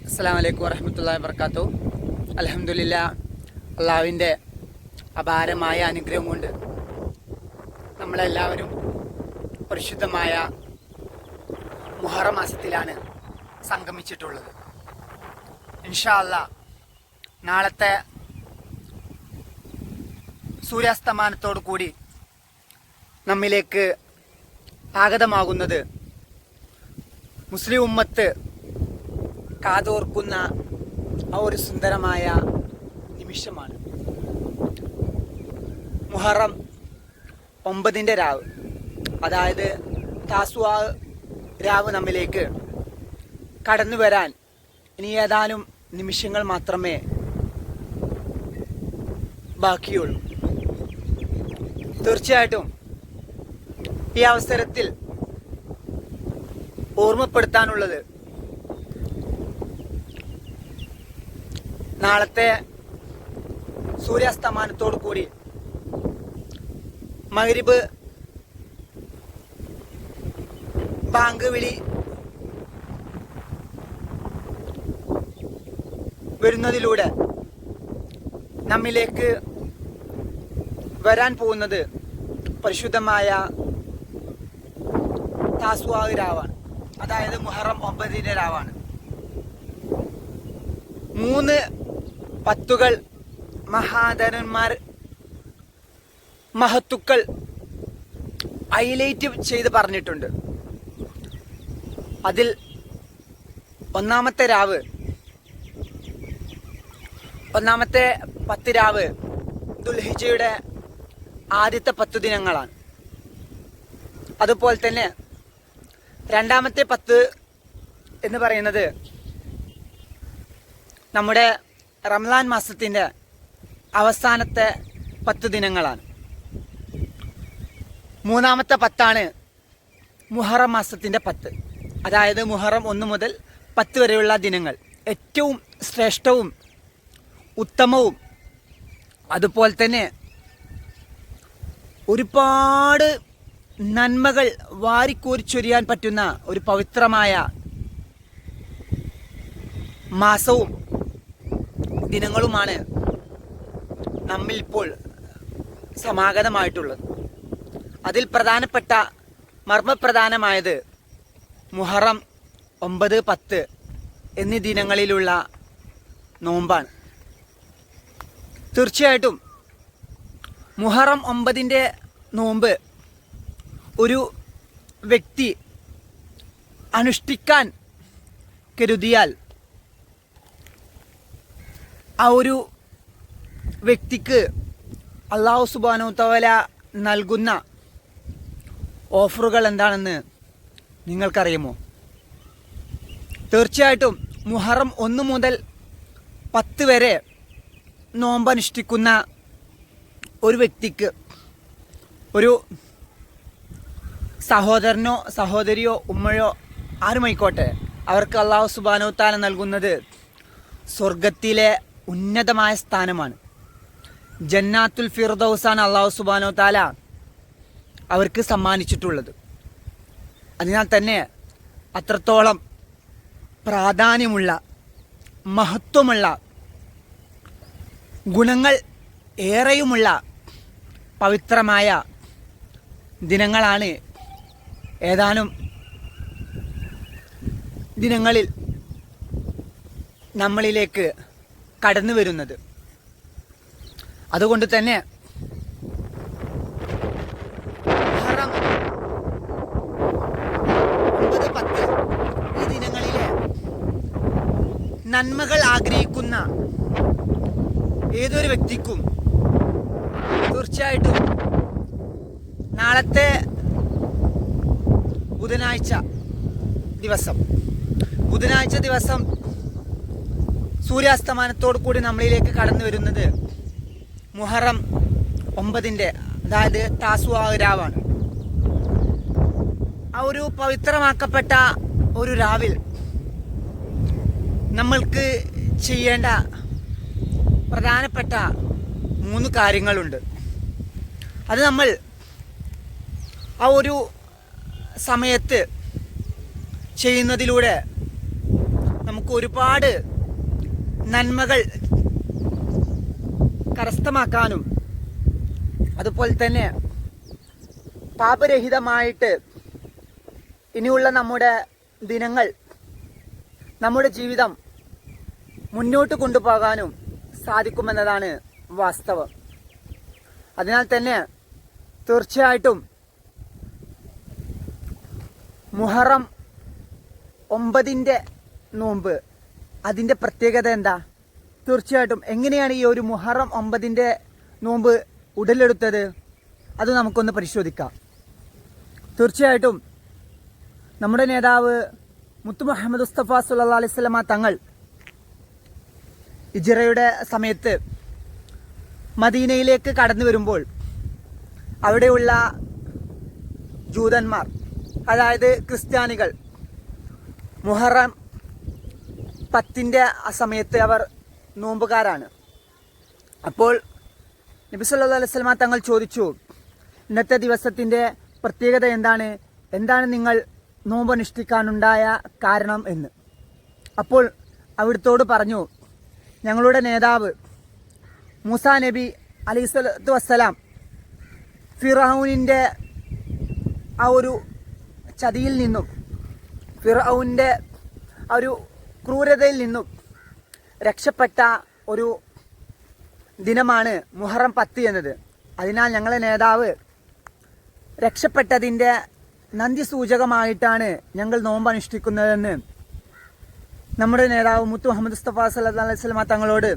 അസ്സലാമു അലൈക്കും വറഹ്മത്തുള്ളാഹി വബറകാതുഹു. അൽഹംദുലില്ലാഹ്, അള്ളാഹുവിൻ്റെ അപാരമായ അനുഗ്രഹം കൊണ്ട് നമ്മളെല്ലാവരും പരിശുദ്ധമായ മുഹറം മാസത്തിലാണ് സംഗമിച്ചിട്ടുള്ളത്. ഇൻഷാ അല്ലാഹ് നാളത്തെ സൂര്യാസ്തമാനത്തോടു കൂടി നമ്മിലേക്ക് ആഗതമാകുന്നത് മുസ്ലിം ഉമ്മത്ത് കാതോർക്കുന്ന ആ ഒരു സുന്ദരമായ നിമിഷമാണ്. മുഹറം 9 രാവ്, അതായത് താസ്വാ രാവ് നമ്മിലേക്ക് കടന്നു വരാൻ ഇനി ഏതാനും നിമിഷങ്ങൾ മാത്രമേ ബാക്കിയുള്ളൂ. തീർച്ചയായിട്ടും ഈ അവസരത്തിൽ ഓർമ്മപ്പെടുത്താനുള്ളത്, നാളത്തെ സൂര്യാസ്തമാനത്തോടു കൂടി മഗ്രിബ് ബാങ്ക് വിളി വരുന്നതിലൂടെ നമ്മിലേക്ക് വരാൻ പോകുന്നത് പരിശുദ്ധമായ താസ്വാ രാവാണ്, അതായത് മുഹറം 9 രാവാണ്. 3 പത്തുകൾ മഹാധനന്മാർ, മഹത്തുക്കൾ ഹൈലൈറ്റ് ചെയ്ത് പറഞ്ഞിട്ടുണ്ട്. അതിൽ ഒന്നാമത്തെ 10 രാവ് ദുൽഹിജ്ജയുടെ ആദ്യത്തെ 10 ദിനങ്ങളാണ്. അതുപോലെ തന്നെ രണ്ടാമത്തെ 10 എന്ന് പറയുന്നത് നമ്മുടെ റമദാൻ മാസത്തിൻ്റെ അവസാനത്തെ 10 ദിനങ്ങളാണ്. മൂന്നാമത്തെ 10 മുഹറം മാസത്തിൻ്റെ 10, അതായത് മുഹറം 1 മുതൽ 10 വരെയുള്ള ദിനങ്ങൾ ഏറ്റവും ശ്രേഷ്ഠവും ഉത്തമവും അതുപോലെ തന്നെ ഒരുപാട് നന്മകൾ വാരിക്കോരിച്ചൊരിയാൻ പറ്റുന്ന ഒരു പവിത്രമായ മാസവും ദിനങ്ങളുമാണ് നമ്മിൽ ഇപ്പോൾ സമാഗതമായിട്ടുള്ളത്. അതിൽ പ്രധാനപ്പെട്ട മർമ്മപ്രധാനമായത് മുഹറം 9, 10 എന്നീ ദിനങ്ങളിലുള്ള നോമ്പാണ്. തീർച്ചയായിട്ടും മുഹറം 9 നോമ്പ് ഒരു വ്യക്തി അനുഷ്ഠിക്കാൻ കരുതിയാൽ ആ ഒരു വ്യക്തിക്ക് അല്ലാഹു സുബ്ഹാനഹു തആല നൽകുന്ന ഓഫറുകൾ എന്താണെന്ന് നിങ്ങൾക്കറിയുമോ? തീർച്ചയായിട്ടും മുഹറം 1 മുതൽ 10 വരെ നോമ്പനുഷ്ഠിക്കുന്ന ഒരു വ്യക്തിക്ക്, ഒരു സഹോദരനോ സഹോദരിയോ ഉമ്മയോ ആരുമായിക്കോട്ടെ, അവർക്ക് അല്ലാഹു സുബ്ഹാനഹു തആല നൽകുന്നത് സ്വർഗത്തിലെ ഉന്നതമായ സ്ഥാനമാണ്. ജന്നാത്തുൽ ഫിർദൗസാണ് അല്ലാഹു സുബ്ഹാനഹു തആല അവർക്ക് സമ്മാനിച്ചിട്ടുള്ളത്. അതിനാൽ തന്നെ അത്രത്തോളം പ്രാധാന്യമുള്ള, മഹത്വമുള്ള, ഗുണങ്ങൾ ഏറെയുമുള്ള പവിത്രമായ ദിനങ്ങളാണ് ഏതാനും ദിനങ്ങളിൽ നമ്മളിലേക്ക് കടന്നു വരുന്നത്. അതുകൊണ്ട് തന്നെ മുഹറം 9, 10 ഈ ദിനങ്ങളിലെ നന്മകൾ ആഗ്രഹിക്കുന്ന ഏതൊരു വ്യക്തിക്കും തീർച്ചയായിട്ടും നാളത്തെ ബുധനാഴ്ച ദിവസം സൂര്യാസ്തമാനത്തോടു കൂടി നമ്മളിലേക്ക് കടന്നു വരുന്നത് മുഹറം 9, അതായത് താസ്വാ രാവാണ്. ആ ഒരു പവിത്രമാക്കപ്പെട്ട ഒരു രാവിൽ നമ്മൾക്ക് ചെയ്യേണ്ട പ്രധാനപ്പെട്ട 3 കാര്യങ്ങളുണ്ട്. അത് നമ്മൾ ആ ഒരു സമയത്ത് ചെയ്യുന്നതിലൂടെ നമുക്ക് ഒരുപാട് നന്മകൾ കരസ്ഥമാക്കാനും അതുപോലെ തന്നെ പാപരഹിതമായിട്ട് ഇനിയുള്ള നമ്മുടെ ദിനങ്ങൾ, നമ്മുടെ ജീവിതം മുന്നോട്ട് കൊണ്ടുപോകാനും സാധിക്കുമെന്നതാണ് വാസ്തവം. അതിനാൽ തന്നെ തീർച്ചയായിട്ടും മുഹറം 9 നോമ്പ്, അതിൻ്റെ പ്രത്യേകത എന്താ? തീർച്ചയായിട്ടും എങ്ങനെയാണ് ഈ ഒരു മുഹറം 9 നോമ്പ് ഉടലെടുത്തത്? അത് നമുക്കൊന്ന് പരിശോധിക്കാം. തീർച്ചയായിട്ടും നമ്മുടെ നേതാവ് മുത്തു മുഹമ്മദ് മുസ്തഫ സല്ലല്ലാഹു അലൈഹി വസല്ലമ തങ്ങൾ ഹിജ്റയുടെ സമയത്ത് മദീനയിലേക്ക് കടന്നു വരുമ്പോൾ അവിടെയുള്ള ജൂതന്മാർ, അതായത് ക്രിസ്ത്യാനികൾ, മുഹറം 10 ആ സമയത്ത് അവർ നോമ്പുകാരാണ്. അപ്പോൾ നബി സല്ലല്ലാഹു അലൈഹി വസല്ലമ തങ്ങൾ ചോദിച്ചു, ഇന്നത്തെ ദിവസത്തിൻ്റെ പ്രത്യേകത എന്താണ്? എന്താണ് നിങ്ങൾ നോമ്പനുഷ്ഠിക്കാനുണ്ടായ കാരണം എന്ന്. അപ്പോൾ അവിടുത്തോട് പറഞ്ഞു, ഞങ്ങളുടെ നേതാവ് മൂസാ നബി അലൈഹി സ്വലാത്തു വസ്സലാം ഫിറഔനിൻ്റെ ആ ഒരു ചതിയിൽ നിന്നും, ഫിറഔനിൻ്റെ ആ ഒരു ക്രൂരതയിൽ നിന്നും രക്ഷപ്പെട്ട ഒരു ദിനമാണ് മുഹറം 10 എന്നത്. അതിനാൽ ഞങ്ങളെ നേതാവ് രക്ഷപ്പെട്ടതിൻ്റെ നന്ദി സൂചകമായിട്ടാണ് ഞങ്ങൾ നോമ്പ് അനുഷ്ഠിക്കുന്നതെന്ന് നമ്മുടെ നേതാവ് മുത്തു മുഹമ്മദ് മുസ്തഫ സല്ലല്ലാഹു അലൈഹി വസല്ലമ തങ്ങളോട്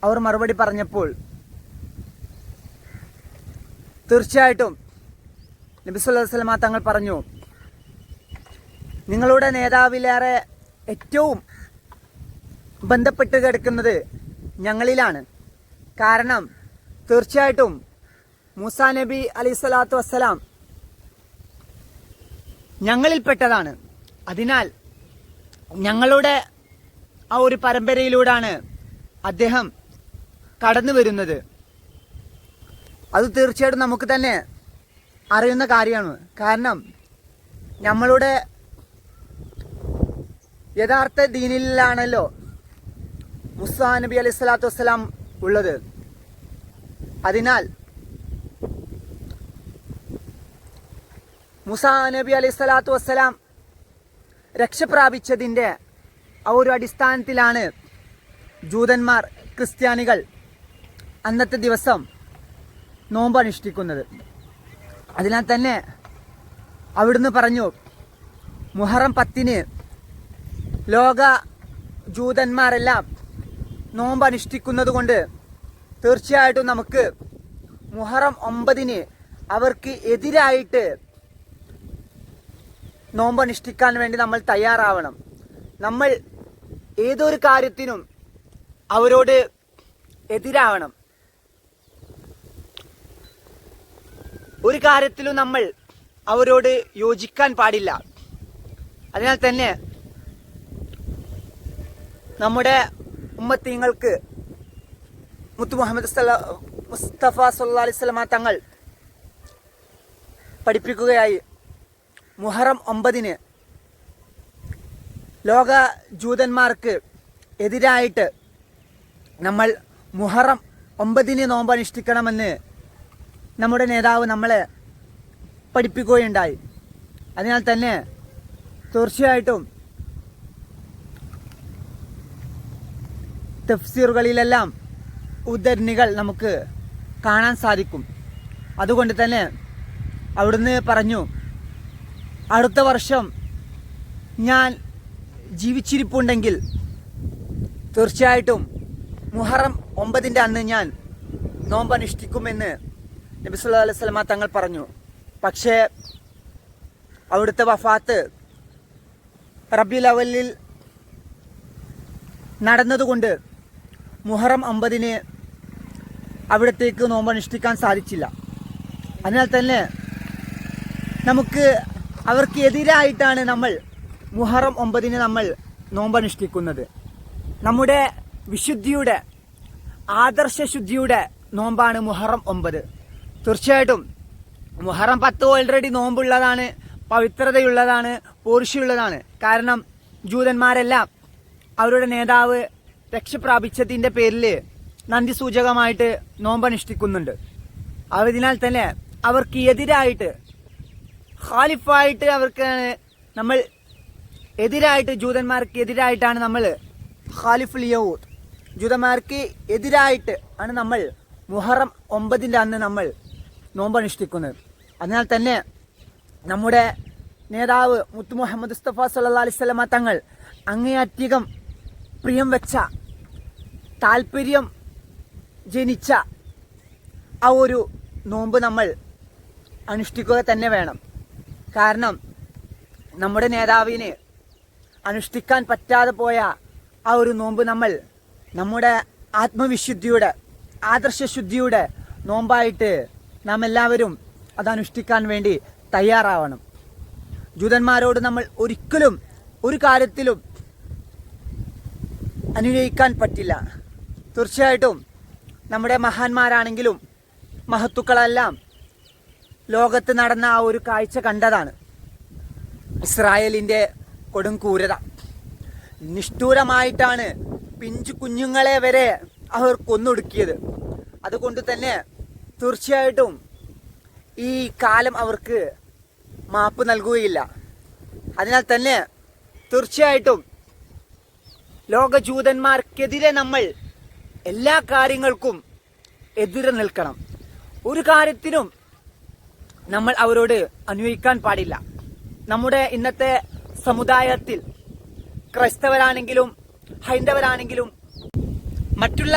അവർ മറുപടി പറഞ്ഞപ്പോൾ തീർച്ചയായിട്ടും നബി സല്ലല്ലാഹു അലൈഹി വസല്ലമ തങ്ങൾ പറഞ്ഞു, നിങ്ങളുടെ നേതാവിലേറെ ഏറ്റവും ബന്ധപ്പെട്ട് കിടക്കുന്നത് ഞങ്ങളിലാണ്. കാരണം തീർച്ചയായിട്ടും മൂസാ നബി അലൈഹി സ്വലാത്തു വസ്സലാം ഞങ്ങളിൽപ്പെട്ടതാണ്. അതിനാൽ ഞങ്ങളുടെ ആ ഒരു പരമ്പരയിലൂടെയാണ് അദ്ദേഹം കടന്നു വരുന്നത്. അത് തീർച്ചയായിട്ടും നമുക്ക് തന്നെ അറിയുന്ന കാര്യമാണ്. കാരണം നമ്മളുടെ യഥാർത്ഥ ദീനിലാണല്ലോ മൂസാ നബി അലൈഹി സ്വലാത്തു വസ്സലാം ഉള്ളത്. അതിനാൽ മൂസാ നബി അലൈഹി സ്വലാത്തു വസ്സലാം രക്ഷപ്രാപിച്ചതിൻ്റെ ആ ഒരു അടിസ്ഥാനത്തിലാണ് ജൂതന്മാർ, ക്രിസ്ത്യാനികൾ അന്നത്തെ ദിവസം നോമ്പ് അനുഷ്ഠിക്കുന്നത്. അതിനാൽ തന്നെ അവിടുന്ന് പറഞ്ഞു, മുഹറം 10 ലോക ജൂതന്മാരെല്ലാം നോമ്പ് അനുഷ്ഠിക്കുന്നത് കൊണ്ട് തീർച്ചയായിട്ടും നമുക്ക് മുഹറം 9 അവർക്ക് എതിരായിട്ട് നോമ്പ് അനുഷ്ഠിക്കാൻ വേണ്ടി നമ്മൾ തയ്യാറാവണം. നമ്മൾ ഏതൊരു കാര്യത്തിനും അവരോട് എതിരാവണം. ഒരു കാര്യത്തിലും നമ്മൾ അവരോട് യോജിക്കാൻ പാടില്ല. അതിനാൽ തന്നെ നമ്മുടെ ഉമ്മത്തീങ്ങൾക്ക് മുത്തു മുഹമ്മദ് മുസ്തഫ സല്ലല്ലാഹു അലൈഹി വസല്ലമ തങ്ങൾ പഠിപ്പിക്കുകയായി, മുഹറം 9 ലോക ജൂതന്മാർക്ക് എതിരായിട്ട് നമ്മൾ മുഹറം 9 നോമ്പ് അനുഷ്ഠിക്കണമെന്ന് നമ്മുടെ നേതാവ് നമ്മളെ പഠിപ്പിക്കുകയുണ്ടായി. അതിനാൽ തന്നെ തീർച്ചയായിട്ടും തഫ്സീറുകളിലെല്ലാം ഉദ്ധരണികൾ നമുക്ക് കാണാൻ സാധിക്കും. അതുകൊണ്ട് തന്നെ അവിടുന്ന് പറഞ്ഞു, അടുത്ത വർഷം ഞാൻ ജീവിച്ചിരിപ്പുണ്ടെങ്കിൽ തീർച്ചയായിട്ടും മുഹറം 9 അന്ന് ഞാൻ നോമ്പ് അനുഷ്ഠിക്കുമെന്ന് നബി സല്ലല്ലാഹു അലൈഹി വസല്ലമ തങ്ങൾ പറഞ്ഞു. പക്ഷേ അവിടുത്തെ വഫാത്ത് റബീഉൽ അവ്വലിൽ നടന്നതുകൊണ്ട് മുഹറം 9 അവിടത്തേക്ക് നോമ്പ് അനുഷ്ഠിക്കാൻ സാധിച്ചില്ല. അതിനാൽ തന്നെ നമുക്ക് അവർക്ക് എതിരായിട്ടാണ് നമ്മൾ മുഹറം 9 നമ്മൾ നോമ്പ് അനുഷ്ഠിക്കുന്നത്. നമ്മുടെ വിശുദ്ധിയുടെ, ആദർശ ശുദ്ധിയുടെ നോമ്പാണ് മുഹറം 9. തീർച്ചയായിട്ടും മുഹറം 10 ഓൾറെഡി നോമ്പുള്ളതാണ്, പവിത്രതയുള്ളതാണ്, പോർഷ്യയുള്ളതാണ്. കാരണം ജൂതന്മാരെല്ലാം അവരുടെ നേതാവ് രക്ഷപ്രാപിച്ചതിന്റെ പേരിൽ നന്ദി സൂചകമായിട്ട് നോമ്പനുഷ്ഠിക്കുന്നുണ്ട്. അതിനാൽ തന്നെ അവർക്ക് എതിരായിട്ട് ഖാലിഫായിട്ട് അവർക്ക് നമ്മൾ എതിരായിട്ട് ജൂതന്മാർക്ക് എതിരായിട്ടാണ് നമ്മൾ ഖാലിഫുൽ യഹൂദ് ജൂതന്മാർക്ക് എതിരായിട്ട് ആണ് നമ്മൾ മുഹറം 9 അന്ന് നമ്മൾ നോമ്പനുഷ്ഠിക്കുന്നത്. അതിനാൽ തന്നെ നമ്മുടെ നേതാവ് മുത്തു മുഹമ്മദ് മുസ്തഫ സല്ലല്ലാഹു അലൈഹി വസല്ലമ തങ്ങൾ അങ്ങേയധികം പ്രിയം വെച്ച താല്പര്യം ജനിച്ച ആ ഒരു നോമ്പ് നമ്മൾ അനുഷ്ഠിക്കുക തന്നെ വേണം. കാരണം നമ്മുടെ നേതാവിന് അനുഷ്ഠിക്കാൻ പറ്റാതെ പോയ ആ ഒരു നോമ്പ് നമ്മൾ നമ്മുടെ ആത്മവിശുദ്ധിയുടെ ആദർശശുദ്ധിയുടെ നോമ്പായിട്ട് നാം എല്ലാവരും അത് അനുഷ്ഠിക്കാൻ വേണ്ടി തയ്യാറാവണം. ജൂതന്മാരോട് നമ്മൾ ഒരിക്കലും ഒരു കാര്യത്തിലും അനുനയിക്കാൻ പറ്റില്ല. തീർച്ചയായിട്ടും നമ്മുടെ മഹാന്മാരാണെങ്കിലും മഹത്തുക്കളെല്ലാം ലോകത്ത് നടന്ന ആ ഒരു കാഴ്ച കണ്ടതാണ്. ഇസ്രായേലിന്റെ കൊടുംക്രൂരത നിഷ്ഠൂരമായിട്ടാണ് പിഞ്ചു കുഞ്ഞുങ്ങളെ വരെ അവർ കൊന്നൊടുക്കിയത്. അതുകൊണ്ട് തന്നെ തീർച്ചയായിട്ടും ഈ കാലം അവർക്ക് മാപ്പ് നൽകുകയില്ല. അതിനാൽ തന്നെ തീർച്ചയായിട്ടും ലോക ജൂതന്മാർക്കെതിരെ നമ്മൾ എല്ലാ കാര്യങ്ങൾക്കും എതിരെ നിൽക്കണം. ഒരു കാര്യത്തിനും നമ്മൾ അവരോട് അനുവദിക്കാൻ പാടില്ല. നമ്മുടെ ഇന്നത്തെ സമുദായത്തിൽ ക്രൈസ്തവരാണെങ്കിലും ഹൈന്ദവരാണെങ്കിലും മറ്റുള്ള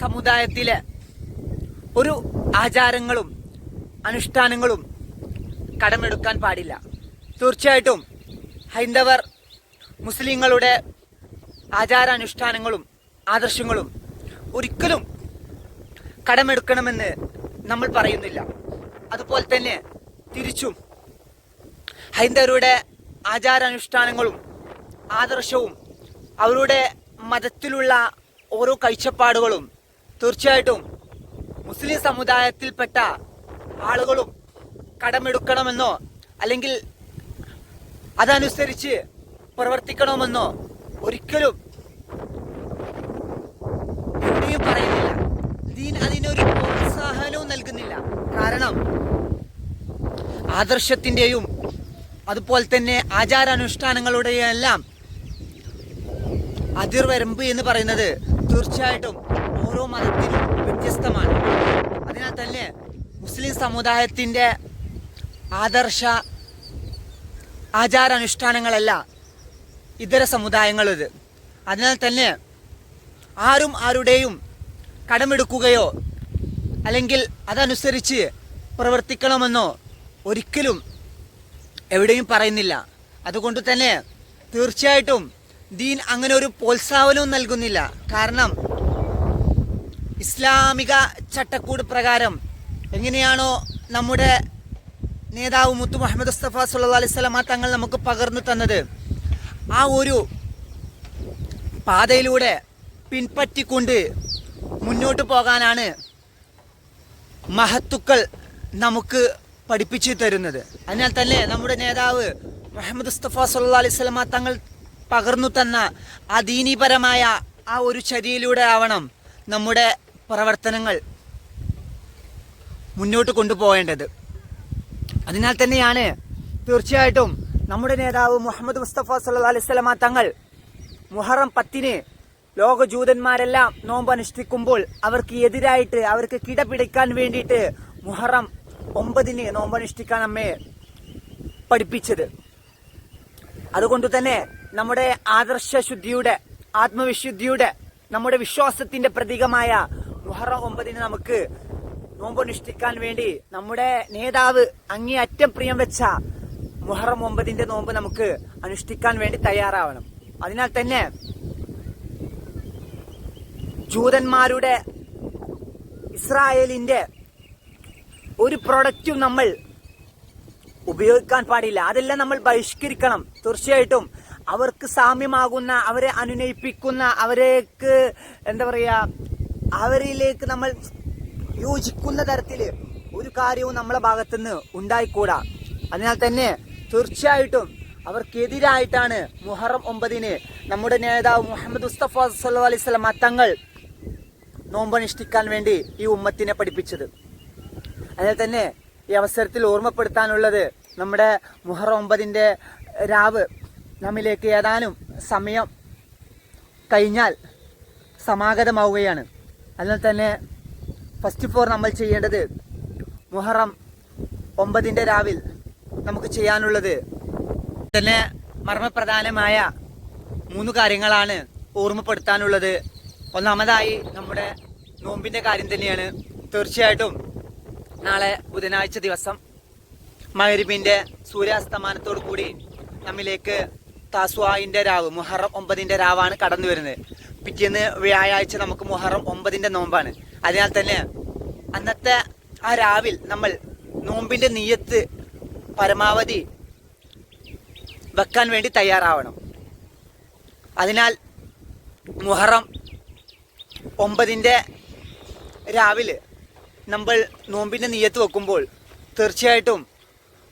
സമുദായത്തിലെ ഒരു ആചാരങ്ങളും അനുഷ്ഠാനങ്ങളും കടമെടുക്കാൻ പാടില്ല. തീർച്ചയായിട്ടും ഹൈന്ദവർ മുസ്ലിങ്ങളുടെ ആചാരാനുഷ്ഠാനങ്ങളും ആദർശങ്ങളും ഒരിക്കലും കടമെടുക്കണമെന്ന് നമ്മൾ പറയുന്നില്ല. അതുപോലെ തന്നെ തിരിച്ചും ഹൈന്ദവരുടെ ആചാരാനുഷ്ഠാനങ്ങളും ആദർശവും അവരുടെ മതത്തിലുള്ള ഓരോ കാഴ്ചപ്പാടുകളും തീർച്ചയായിട്ടും മുസ്ലിം സമുദായത്തിൽപ്പെട്ട ആളുകളും കടമെടുക്കണമെന്നോ അല്ലെങ്കിൽ അതനുസരിച്ച് പ്രവർത്തിക്കണമെന്നോ ഒരിക്കലും എവിടെയും പറയുന്നില്ല. ദീൻ അതിനൊരു പ്രോത്സാഹനവും നൽകുന്നില്ല. കാരണം ആദർശത്തിന്റെയും അതുപോലെ തന്നെ ആചാരാനുഷ്ഠാനങ്ങളുടെയും എല്ലാം അതിർവരമ്പ് എന്ന് പറയുന്നത് തീർച്ചയായിട്ടും ഓരോ മതത്തിനും വ്യത്യസ്തമാണ്. അതിനാൽ തന്നെ മുസ്ലിം സമുദായത്തിന്റെ ആദർശ ആചാരാനുഷ്ഠാനങ്ങളല്ല ഇതര സമുദായങ്ങളത്. അതിനാൽ തന്നെ ആരും ആരുടെയും കടമെടുക്കുകയോ അല്ലെങ്കിൽ അതനുസരിച്ച് പ്രവർത്തിക്കണമെന്നോ ഒരിക്കലും എവിടെയും പറയുന്നില്ല. അതുകൊണ്ട് തന്നെ തീർച്ചയായിട്ടും ദീൻ അങ്ങനെ ഒരു പ്രോത്സാഹനവും നൽകുന്നില്ല. കാരണം ഇസ്ലാമിക ചട്ടക്കൂട് പ്രകാരം എങ്ങനെയാണോ നമ്മുടെ നേതാവ് മുത്തു മുഹമ്മദ് മുസ്തഫ സല്ലല്ലാഹു അലൈഹി വസല്ലമ തങ്ങൾ നമുക്ക് പകർന്നു തന്നത്, ആ ഒരു പാതയിലൂടെ പിൻപറ്റിക്കൊണ്ട് മുന്നോട്ട് പോകാനാണ് മഹത്തുക്കൾ നമുക്ക് പഠിപ്പിച്ചു തരുന്നത്. അതിനാൽ തന്നെ നമ്മുടെ നേതാവ് മുഹമ്മദ് മുസ്തഫ സല്ലല്ലാഹു അലൈഹി വസല്ലമ തങ്ങൾ പകർന്നു തന്ന ആ ദീനീപരമായ ആ ഒരു ചര്യയിലൂടെ ആവണം നമ്മുടെ പ്രവർത്തനങ്ങൾ മുന്നോട്ട് കൊണ്ടുപോകേണ്ടത്. അതിനാൽ തന്നെയാണ് തീർച്ചയായിട്ടും നമ്മുടെ നേതാവ് മുഹമ്മദ് മുസ്തഫ സല്ലല്ലാഹു അലൈഹി വസല്ലമ തങ്ങൾ മുഹറം 10 ലോക ജൂതന്മാരെല്ലാം നോമ്പ് അനുഷ്ഠിക്കുമ്പോൾ അവർക്ക് എതിരായിട്ട് അവർക്ക് കിടപിടിക്കാൻ വേണ്ടിയിട്ട് മുഹറം 9 നോമ്പ് അനുഷ്ഠിക്കാൻ നമ്മെ പഠിപ്പിച്ചത്. അതുകൊണ്ട് തന്നെ നമ്മുടെ ആദർശശുദ്ധിയുടെ ആത്മവിശുദ്ധിയുടെ നമ്മുടെ വിശ്വാസത്തിന്റെ പ്രതീകമായ മുഹറം 9 നമുക്ക് നോമ്പനുഷ്ഠിക്കാൻ വേണ്ടി നമ്മുടെ നേതാവ് അങ്ങേയറ്റം പ്രിയം വെച്ച മുഹറം 9 നോമ്പ് നമുക്ക് അനുഷ്ഠിക്കാൻ വേണ്ടി തയ്യാറാവണം. അതിനാൽ തന്നെ ജൂതന്മാരുടെ ഇസ്രായേലിന്റെ ഒരു പ്രൊഡക്റ്റും നമ്മൾ ഉപയോഗിക്കാൻ പാടില്ല. അതെല്ലാം നമ്മൾ ബഹിഷ്കരിക്കണം. തീർച്ചയായിട്ടും അവർക്ക് സാമ്യമാകുന്ന, അവരെ അനുനയിപ്പിക്കുന്ന, അവരേക്ക് എന്താ പറയാ, അവരിലേക്ക് നമ്മൾ യോജിക്കുന്ന തരത്തില് ഒരു കാര്യവും നമ്മളെ ഭാഗത്തുനിന്ന് ഉണ്ടായിക്കൂടാ. അതിനാൽ തന്നെ തീർച്ചയായിട്ടും അവർക്കെതിരായിട്ടാണ് മുഹറം 9 നമ്മുടെ നേതാവ് മുഹമ്മദ് മുസ്തഫ സല്ലല്ലാഹു അലൈഹി വസല്ലം തങ്ങൾ നോമ്പനുഷ്ഠിക്കാൻ വേണ്ടി ഈ ഉമ്മത്തിനെ പഠിപ്പിച്ചത്. അതിൽ തന്നെ ഈ അവസരത്തിൽ ഓർമ്മപ്പെടുത്താനുള്ളത്, നമ്മുടെ മുഹറം 9 രാവ് നമ്മിലേക്ക് ഏതാനും സമയം കഴിഞ്ഞാൽ സമാഗതമാവുകയാണ്. അതിനാൽ തന്നെ ഫസ്റ്റ് ഫോർ നമ്മൾ ചെയ്യേണ്ടത് മുഹറം 9 രാവിൽ നമുക്ക് ചെയ്യാനുള്ളത് തന്നെ മർമ്മപ്രധാനമായ 3 കാര്യങ്ങളാണ് ഓർമ്മപ്പെടുത്താനുള്ളത്. ഒന്നാമതായി നമ്മുടെ നോമ്പിൻ്റെ കാര്യം തന്നെയാണ്. തീർച്ചയായിട്ടും നാളെ ബുധനാഴ്ച ദിവസം മഗ്‌രിബിന്റെ സൂര്യാസ്തമാനത്തോടു കൂടി നമ്മിലേക്ക് താസ്വായിന്റെ രാവ് മുഹറം 9 രാവാണ് കടന്നു വരുന്നത്. പിറ്റേന്ന് വ്യാഴാഴ്ച നമുക്ക് മുഹറം 9 നോമ്പാണ്. അതിനാൽ തന്നെ അന്നത്തെ ആ രാവിൽ നമ്മൾ നോമ്പിന്റെ നിയ്യത്ത് പരമാവധി വെക്കാൻ വേണ്ടി തയ്യാറാവണം. അതിനാൽ മുഹറം 9 രാവിലെ നമ്മൾ നോമ്പിന്റെ നിയ്യത്ത് വെക്കുമ്പോൾ തീർച്ചയായിട്ടും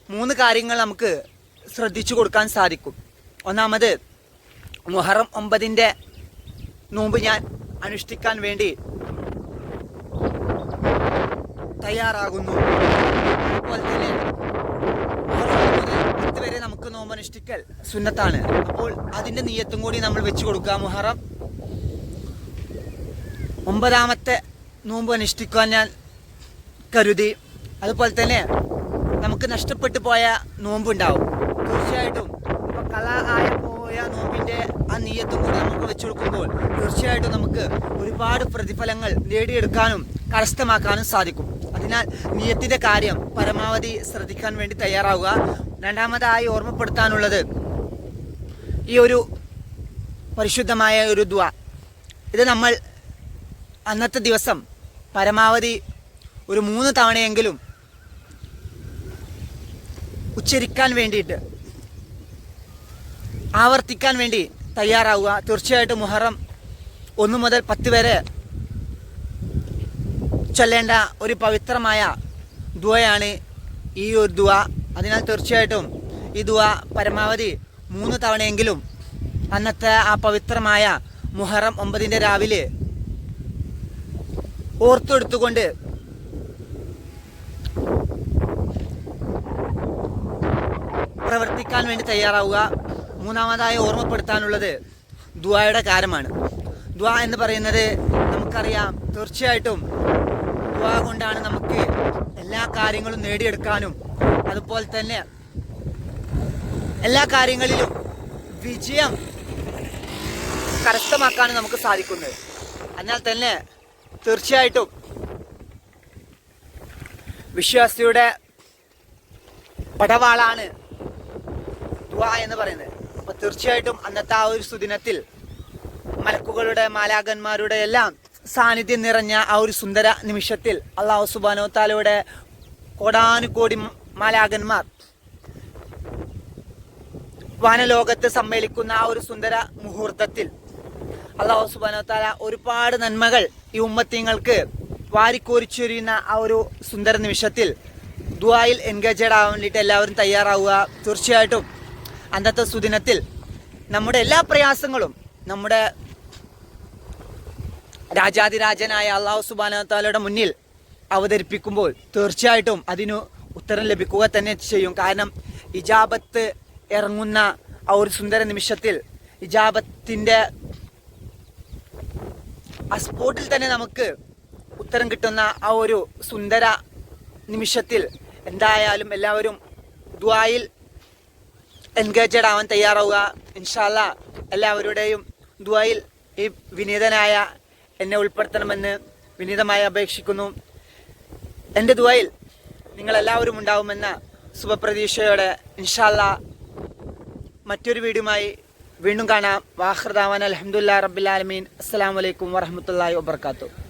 3 കാര്യങ്ങൾ നമുക്ക് ശ്രദ്ധിച്ചു കൊടുക്കാൻ സാധിക്കും. ഒന്നാമത്, മുഹറം 9 നോമ്പ് ഞാൻ അനുഷ്ഠിക്കാൻ വേണ്ടി തയ്യാറാകുന്നു. അതുപോലെ തന്നെ മുഹറം 10 വരെ നമുക്ക് നോമ്പ് അനുഷ്ഠിക്കൽ സുന്നത്താണ്. അപ്പോൾ അതിൻ്റെ നിയ്യത്തും കൂടി നമ്മൾ വെച്ചു കൊടുക്കുക. മുഹറം 9 നോമ്പ് അനുഷ്ഠിക്കാൻ ഞാൻ കരുതി. അതുപോലെ തന്നെ നമുക്ക് നഷ്ടപ്പെട്ടു പോയ നോമ്പുണ്ടാവും. തീർച്ചയായിട്ടും ഇപ്പം പോയ നോമ്പിൻ്റെ ആ നിയ്യത്തും കൂടി നമുക്ക് വെച്ചു കൊടുക്കുമ്പോൾ തീർച്ചയായിട്ടും നമുക്ക് ഒരുപാട് പ്രതിഫലങ്ങൾ നേടിയെടുക്കാനും കരസ്ഥമാക്കാനും സാധിക്കും. അതിനാൽ നിയ്യത്തിൻ്റെ കാര്യം പരമാവധി ശ്രദ്ധിക്കാൻ വേണ്ടി തയ്യാറാവുക. രണ്ടാമതായി ഓർമ്മപ്പെടുത്താനുള്ളത്, ഈ ഒരു പരിശുദ്ധമായ ഒരു ദുആ, ഇത് നമ്മൾ അന്നത്തെ ദിവസം പരമാവധി ഒരു 3 തവണയെങ്കിലും ഉച്ചരിക്കാൻ വേണ്ടിയിട്ട് ആവർത്തിക്കാൻ വേണ്ടി തയ്യാറാവുക. തീർച്ചയായിട്ടും മുഹറം 1 മുതൽ 10 വരെ ചൊല്ലേണ്ട ഒരു പവിത്രമായ ദുആയാണ് ഈ ഒരു ദുആ. അതിനാൽ തീർച്ചയായിട്ടും ഈ ദുആ പരമാവധി 3 തവണയെങ്കിലും അന്നത്തെ ആ പവിത്രമായ മുഹറം 9 രാവിലെ ഓർത്തെടുത്തുകൊണ്ട് പ്രവർത്തിക്കാൻ വേണ്ടി തയ്യാറാവുക. മൂന്നാമതായി ഓർമ്മപ്പെടുത്താനുള്ളത് ദുആയുടെ കാര്യമാണ്. ദുആ എന്ന് പറയുന്നത് നമുക്കറിയാം, തീർച്ചയായിട്ടും ദുആ കൊണ്ടാണ് നമുക്ക് എല്ലാ കാര്യങ്ങളും നേടിയെടുക്കാനും അതുപോലെ തന്നെ എല്ലാ കാര്യങ്ങളിലും വിജയം കരസ്ഥമാക്കാനും നമുക്ക് സാധിക്കുന്നത്. അതിനാൽ തന്നെ തീർച്ചയായിട്ടും വിശ്വാസിയുടെ പടവാളാണ് ദുആ എന്ന് പറയുന്നത്. അപ്പോൾ തീർച്ചയായിട്ടും അന്നത്തെ ആ ഒരു സുദിനത്തിൽ മലക്കുകളുടെ മാലാഖന്മാരുടെ എല്ലാം സാന്നിധ്യം നിറഞ്ഞ ആ ഒരു സുന്ദര നിമിഷത്തിൽ അല്ലാഹു സുബ്ഹാനഹു വ തആലയുടെ കോടാനുകോടി മാലാഖന്മാർ വാനലോകത്ത് സമ്മേളിക്കുന്ന ആ ഒരു സുന്ദര മുഹൂർത്തത്തിൽ അല്ലാഹു സുബ്ഹാനഹു വ തആല ഒരുപാട് നന്മകൾ ഈ ഉമ്മത്തിങ്ങൾക്ക് വാരിക്കോരിച്ചൊരിയുന്ന ആ ഒരു സുന്ദര നിമിഷത്തിൽ ദുആയിൽ എൻഗേജഡ് ആവാൻ വേണ്ടിയിട്ട് എല്ലാവരും തയ്യാറാവുക. തീർച്ചയായിട്ടും അന്നത്തെ സുദിനത്തിൽ നമ്മുടെ എല്ലാ പ്രയാസങ്ങളും നമ്മുടെ രാജാതിരാജനായ അല്ലാഹു സുബ്ഹാനഹു വ തആലയുടെ മുന്നിൽ അവതരിപ്പിക്കുമ്പോൾ തീർച്ചയായിട്ടും അതിന് ഉത്തരം ലഭിക്കുക തന്നെ ചെയ്യും. കാരണം ഇജാബത്ത് ഇറങ്ങുന്ന ആ ഒരു സുന്ദര നിമിഷത്തിൽ, ഇജാബത്തിൻ്റെ ആ സ്പോട്ടിൽ തന്നെ നമുക്ക് ഉത്തരം കിട്ടുന്ന ആ ഒരു സുന്ദര നിമിഷത്തിൽ എന്തായാലും എല്ലാവരും ദുആയിൽ എൻഗേജഡ് ആവാൻ തയ്യാറാവുക. ഇൻഷാ അല്ലാഹ് എല്ലാവരുടെയും ദുആയിൽ ഈ വിനീതനായ എന്നെ ഉൾപ്പെടുത്തണമെന്ന് വിനീതമായി അപേക്ഷിക്കുന്നു. എൻ്റെ ദുആയിൽ നിങ്ങളെല്ലാവരും ഉണ്ടാവുമെന്ന ശുഭപ്രതീക്ഷയോടെ ഇൻഷാ അല്ലാഹ് മറ്റൊരു വീഡിയോയുമായി വീണ്ടും കാണാം. വാഖിർ ദഅവാന അൽഹംദുലില്ലാഹി റബ്ബിൽ ആലമീൻ. അസ്സലാമു അലൈക്കും വറഹ്മത്തുള്ളാഹി വബറകാതുഹു.